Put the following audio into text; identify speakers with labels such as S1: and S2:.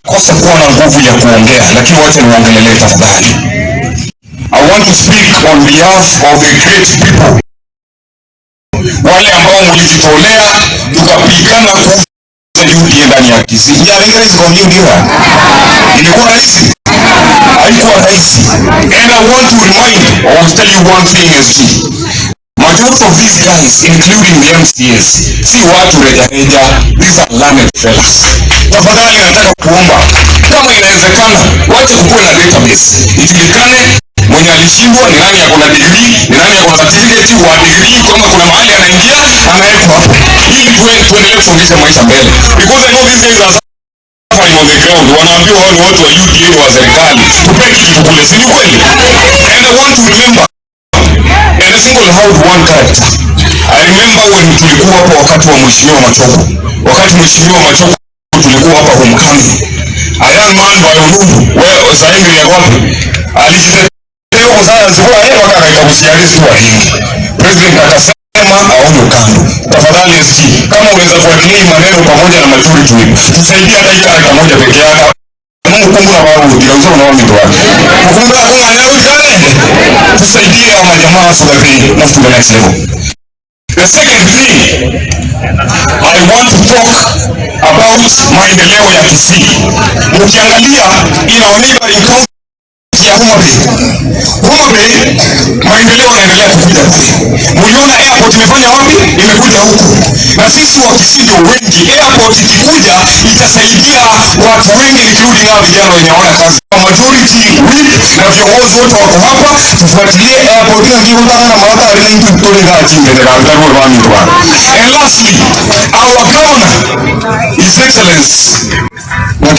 S1: kosa kuwa na nguvu ya kuongea, lakini wacha niwaongelee tafadhali. I want to speak on behalf of the great people, wale ambao mlijitolea tukapigana kuhusu UDA ndani ya Kisii. Nyalingani zikaonjungiwa, ilikuwa rahisi, haikuwa rahisi. And I want to remind or tell you one thing, SG. Majority of these guys, including the MCAs, si watu rejareja, these are learned fellas. Tafadhali nataka kuomba, kama inawezekana, wacha kukuwa na database. Ijulikane mwenye alishindwa ni nani yako na degree, ni nani yako na certificate wa degree, kama kuna mahali anaingia, anaitwa hapo. Ili tuendelee kusongesha maisha mbele. Because I know these guys are suffering on the ground. Wanaambiwa wao ni watu wa UDA wa serikali. Tupe kitu kule, si kweli? And I want to remember and single out one character. I remember when tulikuwa hapa wakati wa Mheshimiwa Machogo. Wakati Mheshimiwa Machogo tulikuwa hapa Homecoming. A young man by Uhuru, wewe sasa hivi ni wapi? Alijitetea kwa sana zikuwa yeye wakati kusializi wa hii. President akasema aonyo kando. Tafadhali SG, kama unaweza fuatilia maneno pamoja na Majority Whip, tusaidie hata hii character moja pekee yake. Mungu kumbuka wao ndio uzao na wao ndio wake. Kumbuka kama leo jana tusaidie hao jamaa so that they move to the next level. The second thing I want to talk about maendeleo ya Kisii. Mkiangalia in our neighboring county ya Homa Bay, maendeleo yanaendelea kukuja kule. Mliona airport imefanya wapi? Imekuja huku. Na sisi wa Kisii ndio wengi. Airport ikikuja itasaidia watu wengi, including hao vijana wenye hawana kazi. Majority Whip na viongozi wote wako hapa, tufuatilie airport ya Kimutana na Malala linki kule na jimbe na Karua Rwanda kwa. And lastly, our governor, His Excellency